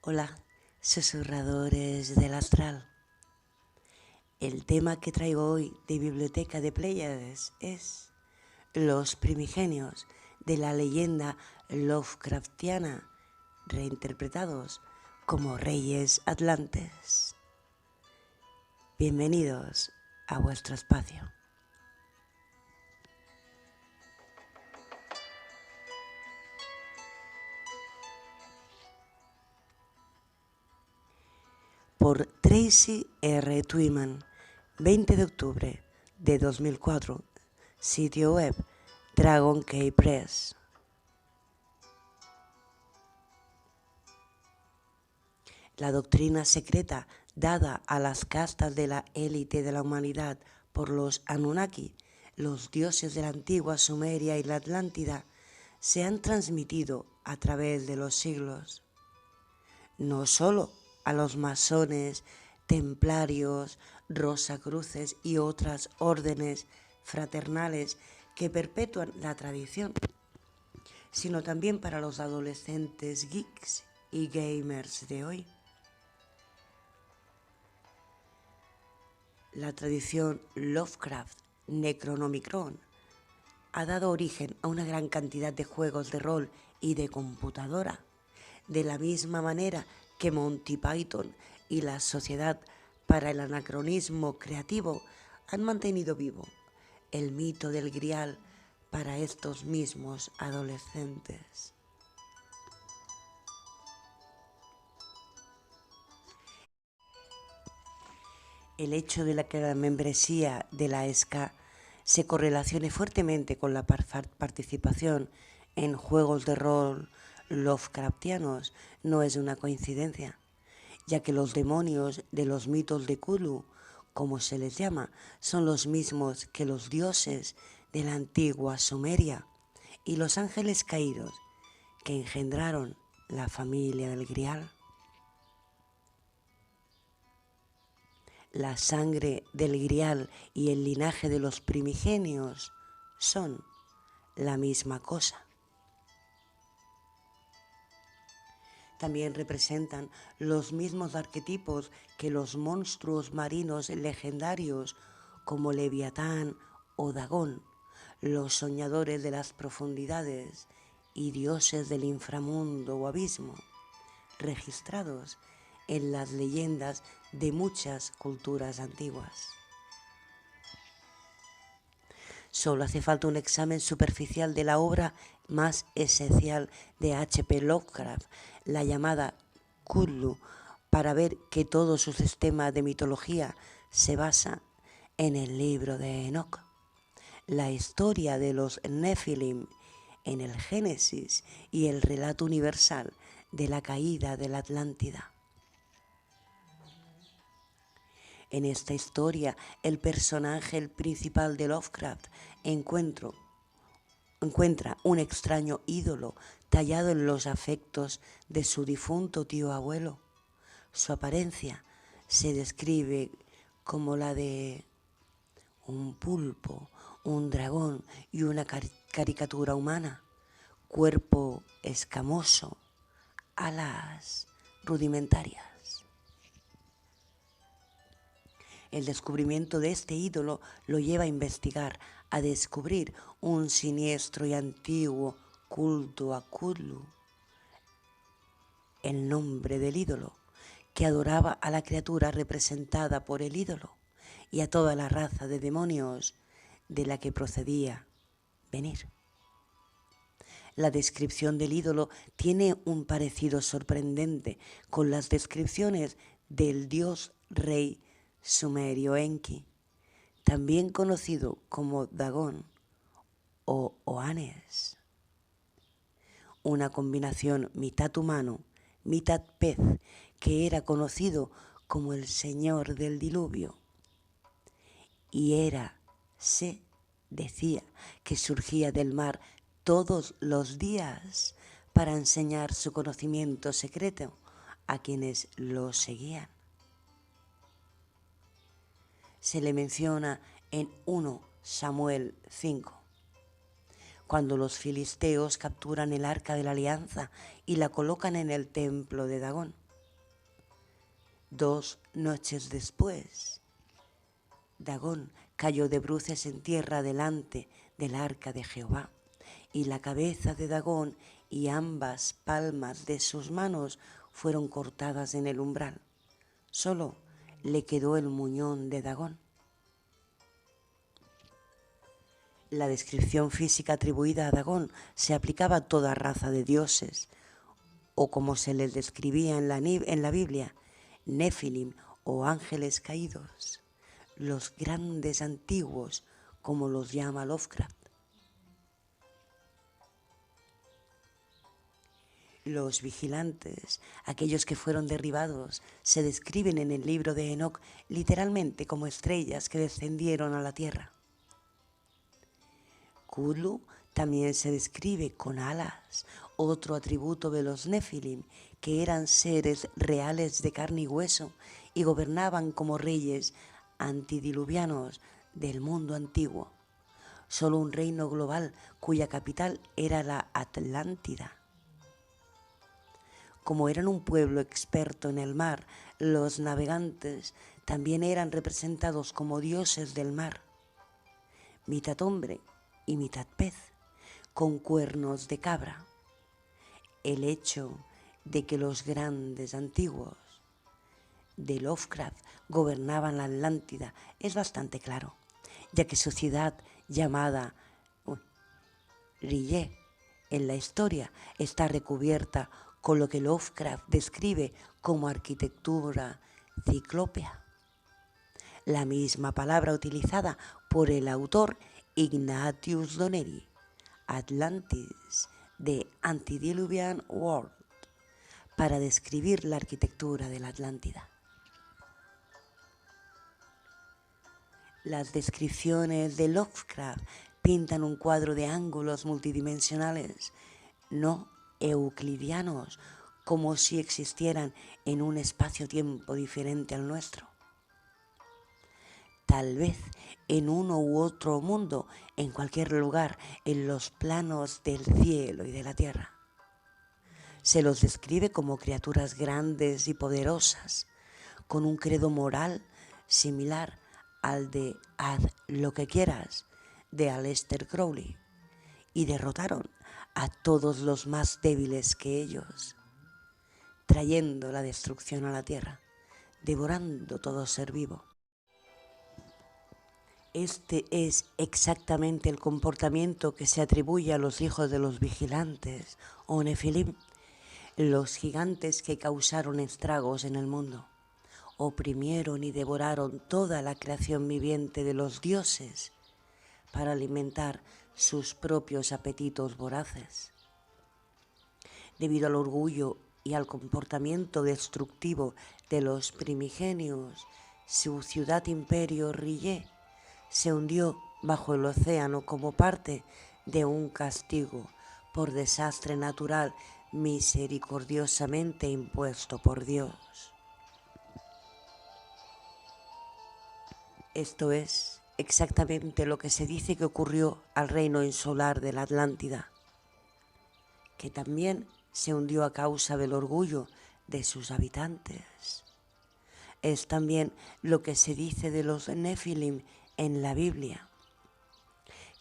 Hola, susurradores del astral. El tema que traigo hoy de Biblioteca de Pléyades es los primigenios de la leyenda Lovecraftiana, reinterpretados como reyes atlantes. Bienvenidos a vuestro espacio. Por Tracy R. Twyman, 20 de octubre de 2004, sitio web Dragon Key Press. La doctrina secreta dada a las castas de la élite de la humanidad por los Anunnaki, los dioses de la antigua Sumeria y la Atlántida, se han transmitido a través de los siglos. No solo a los masones, templarios, rosacruces y otras órdenes fraternales que perpetúan la tradición, sino también para los adolescentes geeks y gamers de hoy. La tradición Lovecraft Necronomicon ha dado origen a una gran cantidad de juegos de rol y de computadora, de la misma manera que Monty Python y la Sociedad para el Anacronismo Creativo han mantenido vivo el mito del Grial para estos mismos adolescentes. El hecho de que la membresía de la ESCA se correlacione fuertemente con la participación en juegos de rol Lovecraftianos no es una coincidencia, ya que los demonios de los mitos de Cthulhu, como se les llama, son los mismos que los dioses de la antigua Sumeria y los ángeles caídos que engendraron la familia del Grial. La sangre del Grial y el linaje de los primigenios son la misma cosa. También representan los mismos arquetipos que los monstruos marinos legendarios como Leviatán o Dagón, los soñadores de las profundidades y dioses del inframundo o abismo, registrados en las leyendas de muchas culturas antiguas. Solo hace falta un examen superficial de la obra más esencial de H.P. Lovecraft, la llamada Cthulhu, para ver que todo su sistema de mitología se basa en el libro de Enoch, la historia de los Nephilim en el Génesis y el relato universal de la caída de la Atlántida. En esta historia, el personaje principal de Lovecraft encuentra un extraño ídolo tallado en los afectos de su difunto tío abuelo. Su apariencia se describe como la de un pulpo, un dragón y una caricatura humana, cuerpo escamoso, alas rudimentarias. El descubrimiento de este ídolo lo lleva a investigar, a descubrir un siniestro y antiguo culto a Cthulhu, el nombre del ídolo, que adoraba a la criatura representada por el ídolo y a toda la raza de demonios de la que procedía venir. La descripción del ídolo tiene un parecido sorprendente con las descripciones del dios rey sumerio Enki, también conocido como Dagón o Oannes, una combinación mitad humano, mitad pez, que era conocido como el señor del diluvio. Y se decía que surgía del mar todos los días para enseñar su conocimiento secreto a quienes lo seguían. Se le menciona en 1 Samuel 5, cuando los filisteos capturan el arca de la alianza y la colocan en el templo de Dagón. 2 noches después, Dagón cayó de bruces en tierra delante del arca de Jehová, y la cabeza de Dagón y ambas palmas de sus manos fueron cortadas en el umbral. Solo le quedó el muñón de Dagón. La descripción física atribuida a Dagón se aplicaba a toda raza de dioses, o como se les describía en la Biblia, Nefilim o ángeles caídos, los grandes antiguos, como los llama Lovecraft. Los vigilantes, aquellos que fueron derribados, se describen en el libro de Enoc literalmente como estrellas que descendieron a la tierra. Cthulhu también se describe con alas, otro atributo de los Nefilim, que eran seres reales de carne y hueso y gobernaban como reyes antidiluvianos del mundo antiguo. Solo un reino global cuya capital era la Atlántida. Como eran un pueblo experto en el mar, los navegantes también eran representados como dioses del mar, mitad hombre y mitad pez, con cuernos de cabra. El hecho de que los grandes antiguos de Lovecraft gobernaban la Atlántida es bastante claro, ya que su ciudad llamada R'lyeh en la historia está recubierta con lo que Lovecraft describe como arquitectura ciclópea, la misma palabra utilizada por el autor Ignatius Donnelly, Atlantis, de Antediluvian World, para describir la arquitectura de la Atlántida. Las descripciones de Lovecraft pintan un cuadro de ángulos multidimensionales, no euclidianos, como si existieran en un espacio-tiempo diferente al nuestro. Tal vez en uno u otro mundo, en cualquier lugar, en los planos del cielo y de la tierra. Se los describe como criaturas grandes y poderosas, con un credo moral similar al de haz lo que quieras de Aleister Crowley, y derrotaron a todos los más débiles que ellos, trayendo la destrucción a la tierra, devorando todo ser vivo. Este es exactamente el comportamiento que se atribuye a los hijos de los vigilantes o Nefilim, los gigantes que causaron estragos en el mundo, oprimieron y devoraron toda la creación viviente de los dioses para alimentar sus propios apetitos voraces. Debido al orgullo y al comportamiento destructivo de los primigenios, su ciudad-imperio R'lyeh se hundió bajo el océano como parte de un castigo por desastre natural misericordiosamente impuesto por Dios. Esto es exactamente lo que se dice que ocurrió al reino insular de la Atlántida, que también se hundió a causa del orgullo de sus habitantes. Es también lo que se dice de los Nefilim en la Biblia,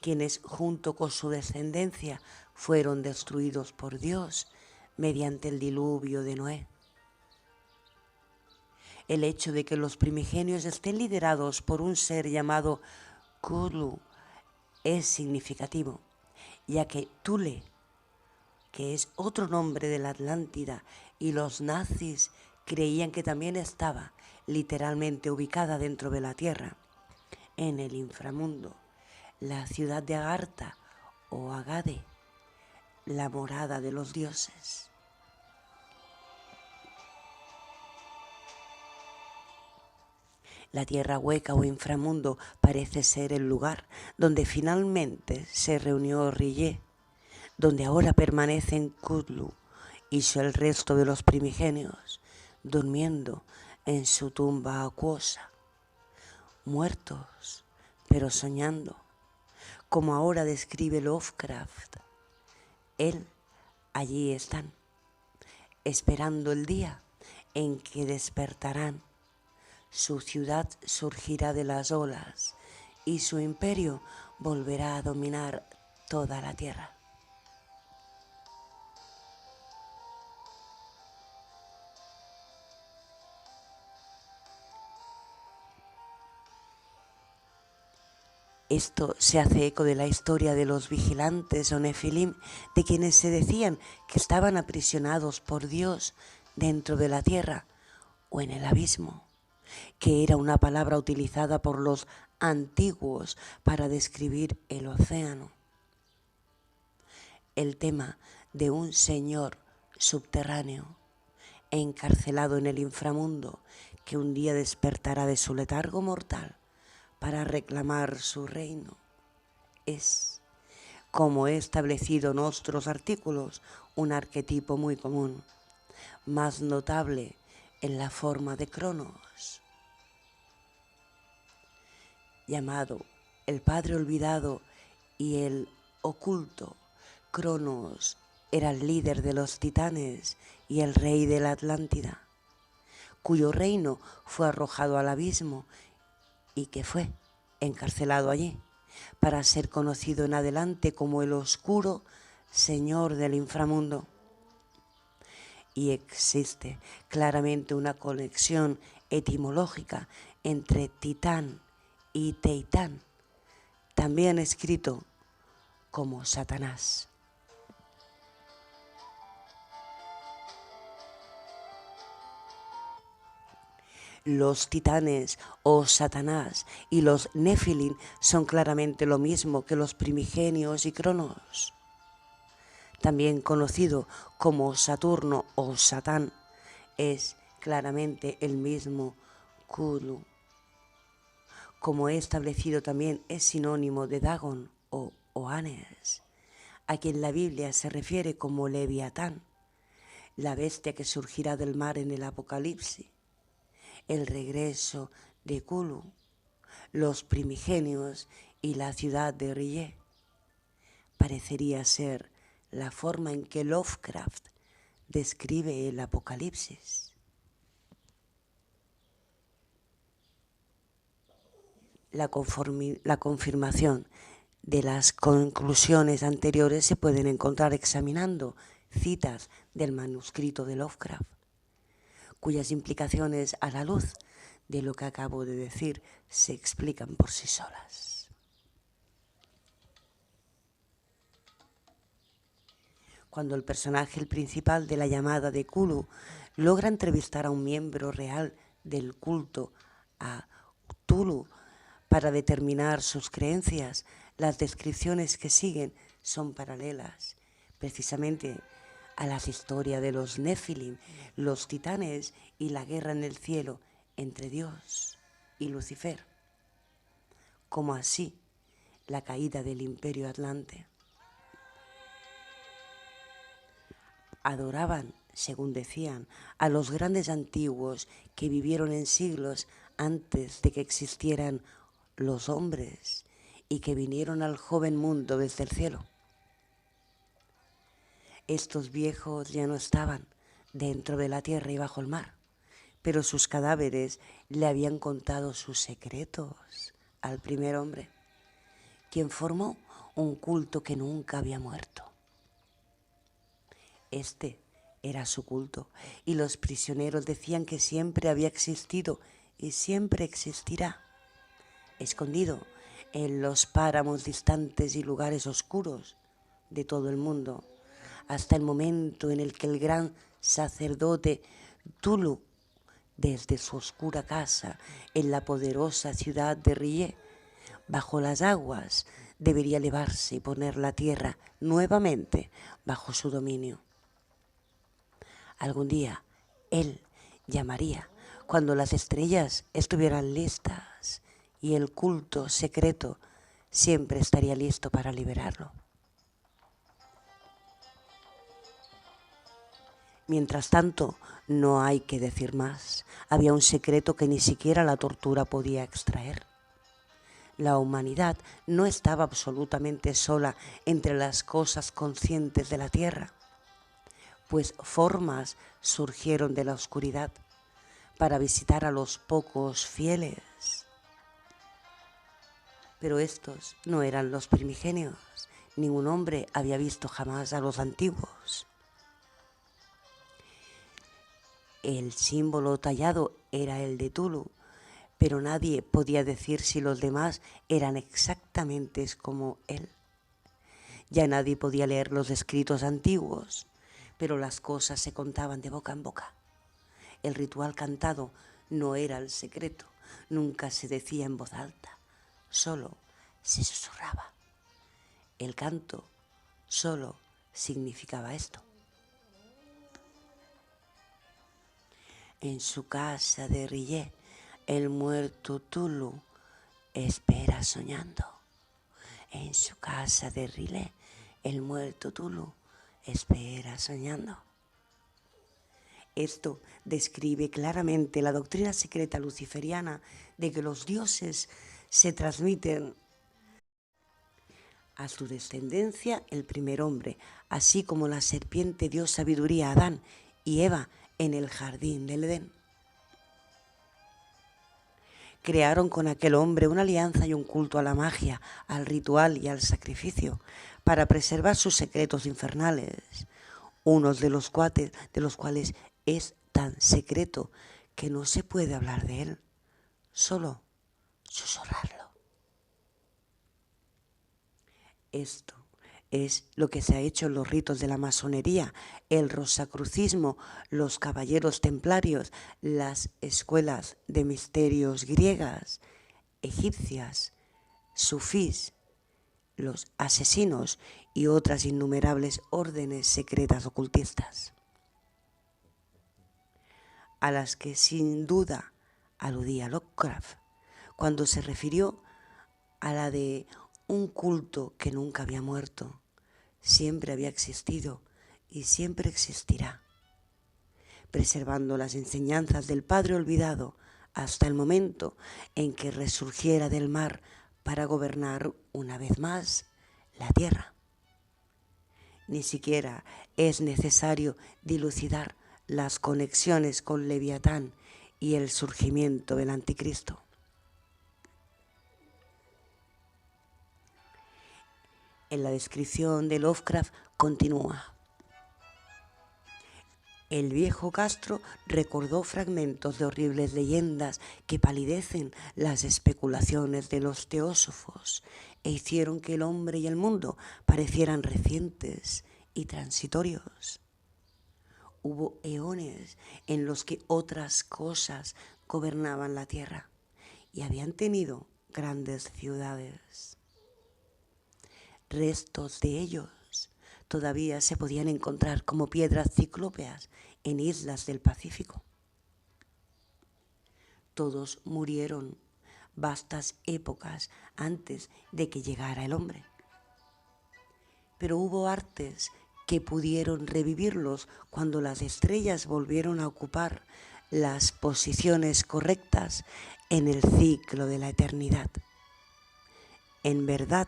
quienes junto con su descendencia fueron destruidos por Dios mediante el diluvio de Noé. El hecho de que los primigenios estén liderados por un ser llamado Cthulhu es significativo, ya que Thule, que es otro nombre de la Atlántida, y los nazis creían que también estaba literalmente ubicada dentro de la tierra, en el inframundo, la ciudad de Agartha o Agade, la morada de los dioses. La tierra hueca o inframundo parece ser el lugar donde finalmente se reunió R'lyeh, donde ahora permanecen Cthulhu y el resto de los primigenios, durmiendo en su tumba acuosa, muertos, pero soñando, como ahora describe Lovecraft. Allí están, esperando el día en que despertarán Su ciudad surgirá de las olas y su imperio volverá a dominar toda la tierra. Esto se hace eco de la historia de los vigilantes o nefilim, de quienes se decían que estaban aprisionados por Dios dentro de la tierra o en el abismo, que era una palabra utilizada por los antiguos para describir el océano. El tema de un señor subterráneo encarcelado en el inframundo que un día despertará de su letargo mortal para reclamar su reino. Es, como he establecido en otros artículos, un arquetipo muy común, más notable en la forma de Cronos, llamado el padre olvidado y el oculto. Cronos era el líder de los titanes y el rey de la Atlántida, cuyo reino fue arrojado al abismo y que fue encarcelado allí para ser conocido en adelante como el oscuro señor del inframundo. Y existe claramente una conexión etimológica entre Titán y Teitán, también escrito como Satanás. Los titanes o Satanás y los Nefilim son claramente lo mismo que los primigenios y Cronos. También conocido como Saturno o Satán, es claramente el mismo Cthulhu. Como he establecido, también es sinónimo de Dagon o Oannes, a quien la Biblia se refiere como Leviatán, la bestia que surgirá del mar en el Apocalipsis. El regreso de Cthulhu, los primigenios y la ciudad de R'lyeh. Parecería ser la forma en que Lovecraft describe el Apocalipsis. La confirmación de las conclusiones anteriores se pueden encontrar examinando citas del manuscrito de Lovecraft, cuyas implicaciones a la luz de lo que acabo de decir se explican por sí solas. Cuando el personaje principal de la llamada de Cthulhu logra entrevistar a un miembro real del culto a Cthulhu para determinar sus creencias, las descripciones que siguen son paralelas, precisamente a las historias de los Nefilim, los titanes y la guerra en el cielo entre Dios y Lucifer, como así la caída del Imperio Atlante. Adoraban, según decían, a los grandes antiguos que vivieron en siglos antes de que existieran los hombres y que vinieron al joven mundo desde el cielo. Estos viejos ya no estaban dentro de la tierra y bajo el mar, pero sus cadáveres le habían contado sus secretos al primer hombre, quien formó un culto que nunca había muerto. Este era su culto, y los prisioneros decían que siempre había existido y siempre existirá, escondido en los páramos distantes y lugares oscuros de todo el mundo, hasta el momento en el que el gran sacerdote Cthulhu, desde su oscura casa en la poderosa ciudad de R'lyeh, bajo las aguas, debería elevarse y poner la tierra nuevamente bajo su dominio. Algún día él llamaría cuando las estrellas estuvieran listas y el culto secreto siempre estaría listo para liberarlo. Mientras tanto, no hay que decir más. Había un secreto que ni siquiera la tortura podía extraer. La humanidad no estaba absolutamente sola entre las cosas conscientes de la tierra, pues formas surgieron de la oscuridad para visitar a los pocos fieles. Pero estos no eran los primigenios. Ningún hombre había visto jamás a los antiguos. El símbolo tallado era el de Tulu, pero nadie podía decir si los demás eran exactamente como él. Ya nadie podía leer los escritos antiguos, pero las cosas se contaban de boca en boca. El ritual cantado no era el secreto, nunca se decía en voz alta, solo se susurraba. El canto solo significaba esto. En su casa de Rillé, el muerto Tulu espera soñando. En su casa de Rillé, el muerto Tulu espera soñando. Esto describe claramente la doctrina secreta luciferiana de que los dioses se transmiten a su descendencia el primer hombre, así como la serpiente dio sabiduría a Adán y Eva en el jardín del Edén. Crearon con aquel hombre una alianza y un culto a la magia, al ritual y al sacrificio, para preservar sus secretos infernales, unos de los cuales es tan secreto que no se puede hablar de él, solo susurrarlo. Esto es lo que se ha hecho en los ritos de la masonería, el rosacrucismo, los caballeros templarios, las escuelas de misterios griegas, egipcias, sufís, los asesinos y otras innumerables órdenes secretas ocultistas, a las que sin duda aludía Lovecraft cuando se refirió a la de un culto que nunca había muerto, siempre había existido y siempre existirá, preservando las enseñanzas del Padre olvidado hasta el momento en que resurgiera del mar para gobernar una vez más la tierra. Ni siquiera es necesario dilucidar las conexiones con Leviatán y el surgimiento del Anticristo. En la descripción de Lovecraft continúa. El viejo Castro recordó fragmentos de horribles leyendas que palidecen las especulaciones de los teósofos e hicieron que el hombre y el mundo parecieran recientes y transitorios. Hubo eones en los que otras cosas gobernaban la tierra y habían tenido grandes ciudades. Restos de ellos todavía se podían encontrar como piedras ciclópeas en islas del Pacífico. Todos murieron vastas épocas antes de que llegara el hombre. Pero hubo artes que pudieron revivirlos cuando las estrellas volvieron a ocupar las posiciones correctas en el ciclo de la eternidad. En verdad,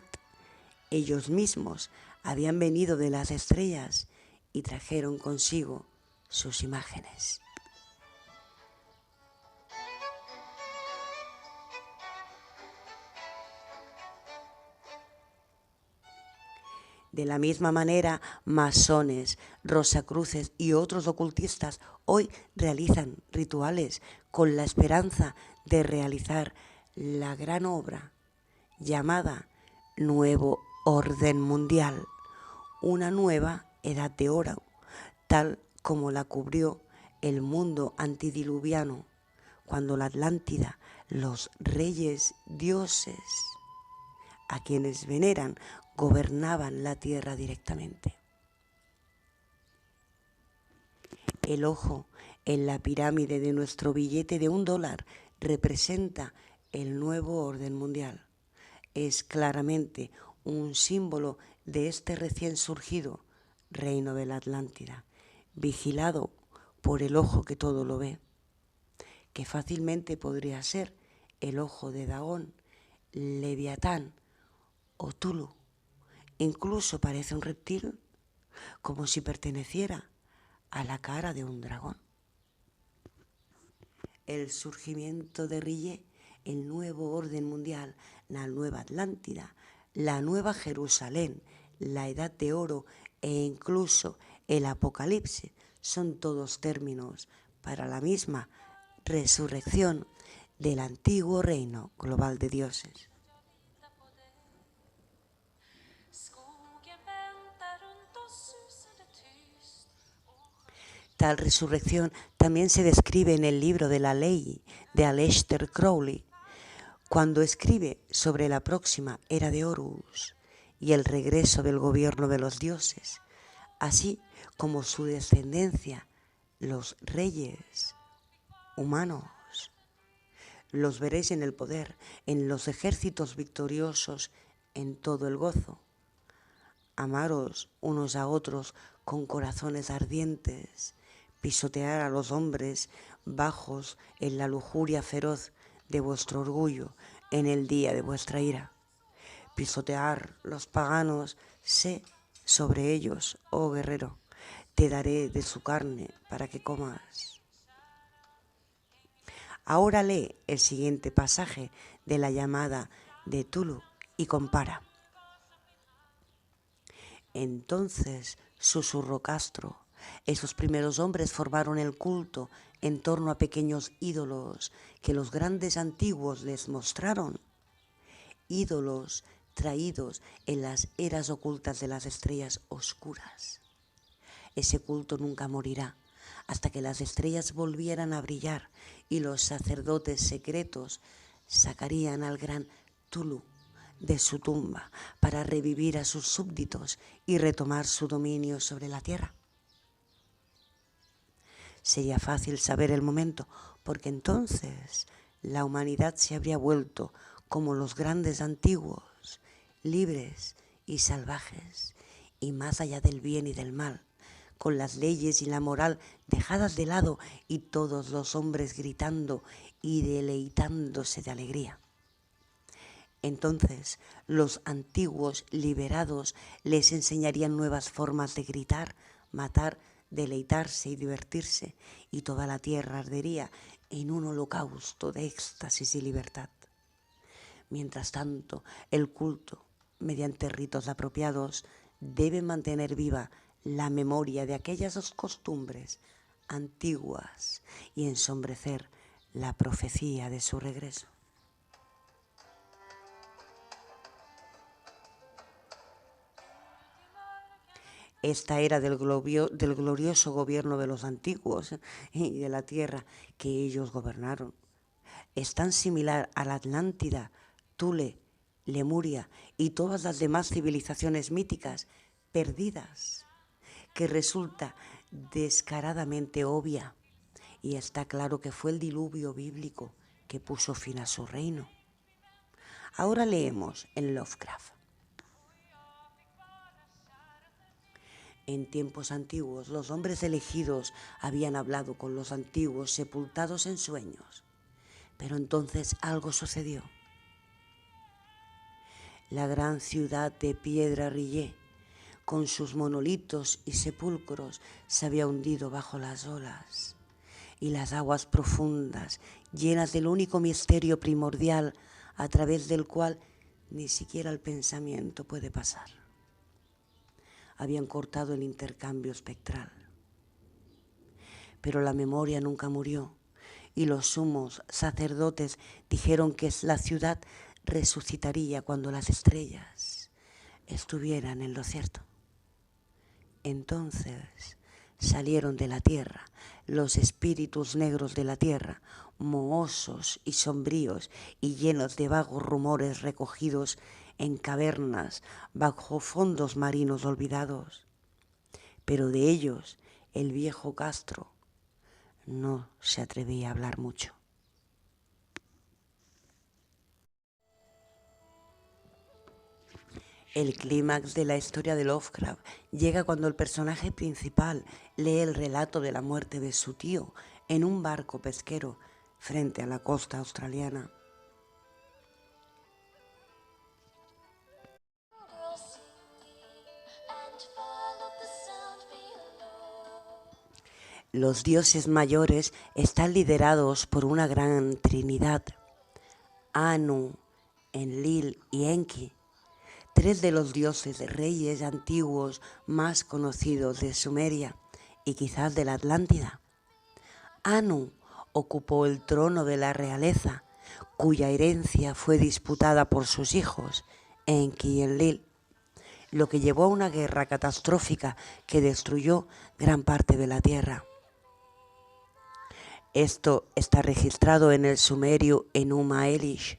ellos mismos habían venido de las estrellas y trajeron consigo sus imágenes. De la misma manera, masones, rosacruces y otros ocultistas hoy realizan rituales con la esperanza de realizar la gran obra llamada Nuevo Orden Mundial, una nueva edad de oro, tal como la cubrió el mundo antediluviano, cuando la Atlántida, los reyes dioses, a quienes veneran, gobernaban la tierra directamente. El ojo en la pirámide de nuestro billete de $1 representa el nuevo orden mundial. Es claramente un símbolo de este recién surgido reino de la Atlántida, vigilado por el ojo que todo lo ve, que fácilmente podría ser el ojo de Dagón, Leviatán o Tulu. Incluso parece un reptil, como si perteneciera a la cara de un dragón. el surgimiento de Rilé, el nuevo orden mundial, la nueva Atlántida, la nueva Jerusalén, la Edad de Oro e incluso el Apocalipsis son todos términos para la misma resurrección del antiguo reino global de dioses. Tal resurrección también se describe en el libro de la ley de Aleister Crowley, cuando escribe sobre la próxima era de Horus y el regreso del gobierno de los dioses, así como su descendencia, los reyes humanos. Los veréis en el poder, en los ejércitos victoriosos, en todo el gozo. Amaros unos a otros con corazones ardientes, pisotear a los hombres bajos en la lujuria feroz de vuestro orgullo en el día de vuestra ira. Pisotear los paganos, sé sobre ellos, oh guerrero, te daré de su carne para que comas. Ahora lee el siguiente pasaje de la llamada de Tulu y compara. Entonces susurró Castro, esos primeros hombres formaron el culto en torno a pequeños ídolos que los grandes antiguos les mostraron. Ídolos traídos en las eras ocultas de las estrellas oscuras. Ese culto nunca morirá hasta que las estrellas volvieran a brillar y los sacerdotes secretos sacarían al gran Tulu de su tumba para revivir a sus súbditos y retomar su dominio sobre la tierra. Sería fácil saber el momento, porque entonces la humanidad se habría vuelto como los grandes antiguos, libres y salvajes, y más allá del bien y del mal, con las leyes y la moral dejadas de lado y todos los hombres gritando y deleitándose de alegría. Entonces los antiguos liberados les enseñarían nuevas formas de gritar, matar, deleitarse y divertirse, y toda la tierra ardería en un holocausto de éxtasis y libertad. Mientras tanto, el culto, mediante ritos apropiados, debe mantener viva la memoria de aquellas dos costumbres antiguas y ensombrecer la profecía de su regreso. Esta era del glorioso gobierno de los antiguos y de la tierra que ellos gobernaron. Es tan similar a la Atlántida, Thule, Lemuria y todas las demás civilizaciones míticas perdidas, que resulta descaradamente obvia, y está claro que fue el diluvio bíblico que puso fin a su reino. Ahora leemos en Lovecraft. En tiempos antiguos, los hombres elegidos habían hablado con los antiguos sepultados en sueños. Pero entonces algo sucedió. La gran ciudad de piedra Rilé, con sus monolitos y sepulcros, se había hundido bajo las olas. Y las aguas profundas, llenas del único misterio primordial, a través del cual ni siquiera el pensamiento puede pasar, habían cortado el intercambio espectral. Pero la memoria nunca murió, y los sumos sacerdotes dijeron que la ciudad resucitaría cuando las estrellas estuvieran en lo cierto. Entonces salieron de la tierra los espíritus negros de la tierra, mohosos y sombríos y llenos de vagos rumores recogidos en cavernas bajo fondos marinos olvidados. Pero de ellos el viejo Castro no se atrevía a hablar mucho. El clímax de la historia de Lovecraft llega cuando el personaje principal lee el relato de la muerte de su tío en un barco pesquero frente a la costa australiana. Los dioses mayores están liderados por una gran trinidad, Anu, Enlil y Enki, tres de los dioses reyes antiguos más conocidos de Sumeria y quizás de la Atlántida. Anu ocupó el trono de la realeza, cuya herencia fue disputada por sus hijos, Enki y Enlil, lo que llevó a una guerra catastrófica que destruyó gran parte de la tierra. Esto está registrado en el sumerio Enuma Elish,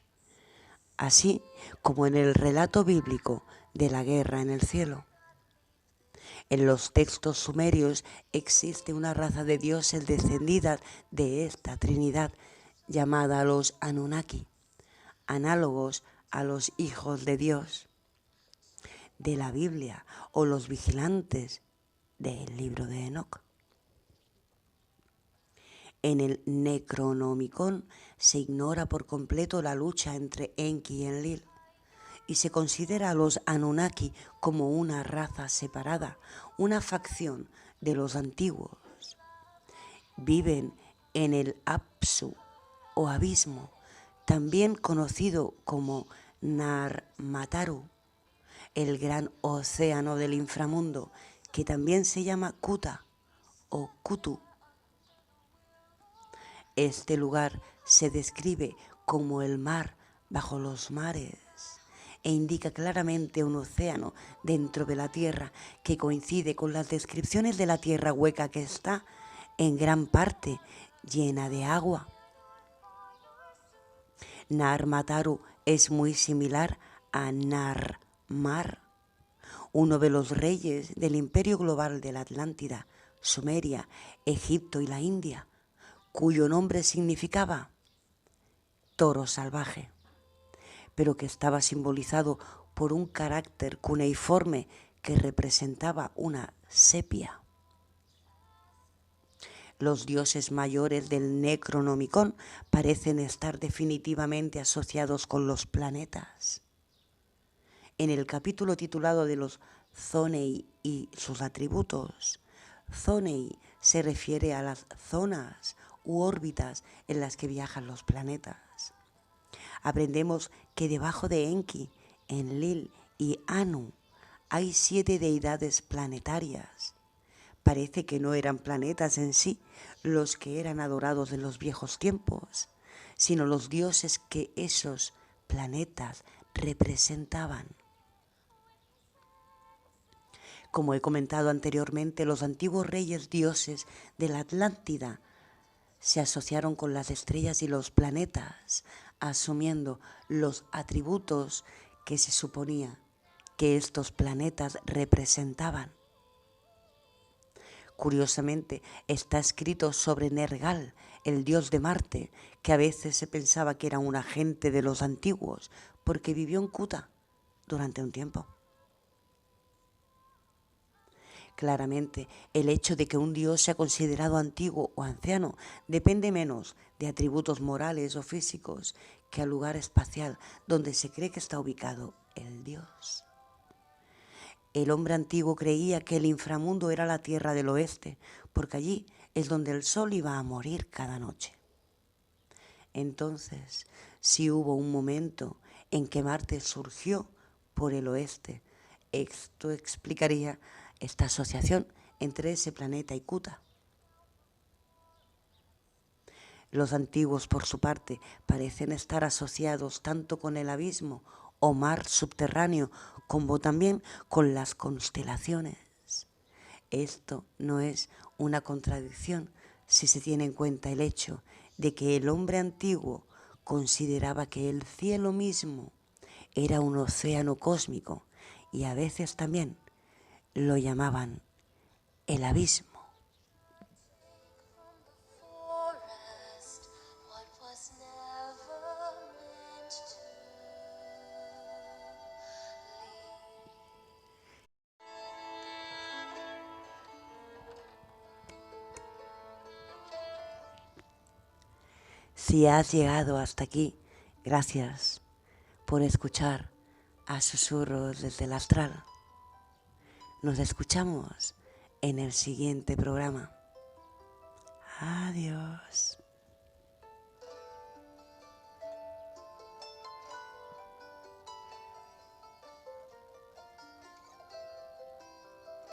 así como en el relato bíblico de la guerra en el cielo. En los textos sumerios existe una raza de dioses descendidas de esta trinidad llamada los Anunnaki, análogos a los hijos de Dios de la Biblia o los vigilantes del libro de Enoc. En el Necronomicon se ignora por completo la lucha entre Enki y Enlil y se considera a los Anunnaki como una raza separada, una facción de los antiguos. Viven en el Apsu o abismo, también conocido como Narmataru, el gran océano del inframundo, que también se llama Kuta o Kutu. Este lugar se describe como el mar bajo los mares e indica claramente un océano dentro de la tierra que coincide con las descripciones de la tierra hueca que está en gran parte llena de agua. Narmataru es muy similar a Narmar, uno de los reyes del imperio global de la Atlántida, Sumeria, Egipto y la India, cuyo nombre significaba toro salvaje, pero que estaba simbolizado por un carácter cuneiforme que representaba una sepia. Los dioses mayores del Necronomicon parecen estar definitivamente asociados con los planetas. En el capítulo titulado de los Zonei y sus atributos, Zonei se refiere a las zonas u órbitas en las que viajan los planetas. Aprendemos que debajo de Enki, Enlil y Anu hay 7 deidades planetarias. Parece que no eran planetas en sí los que eran adorados en los viejos tiempos, sino los dioses que esos planetas representaban. Como he comentado anteriormente, los antiguos reyes dioses de la Atlántida se asociaron con las estrellas y los planetas, asumiendo los atributos que se suponía que estos planetas representaban. Curiosamente, está escrito sobre Nergal, el dios de Marte, que a veces se pensaba que era un agente de los antiguos, porque vivió en Kuta durante un tiempo. Claramente, el hecho de que un dios sea considerado antiguo o anciano depende menos de atributos morales o físicos que al lugar espacial donde se cree que está ubicado el dios. El hombre antiguo creía que el inframundo era la tierra del oeste, porque allí es donde el sol iba a morir cada noche. Entonces, si hubo un momento en que Marte surgió por el oeste, esto explicaría esta asociación entre ese planeta y Kuta. Los antiguos, por su parte, parecen estar asociados tanto con el abismo o mar subterráneo como también con las constelaciones. Esto no es una contradicción si se tiene en cuenta el hecho de que el hombre antiguo consideraba que el cielo mismo era un océano cósmico y a veces también lo llamaban el abismo. Si has llegado hasta aquí, gracias por escuchar a Susurros desde el Astral. Nos escuchamos en el siguiente programa. Adiós.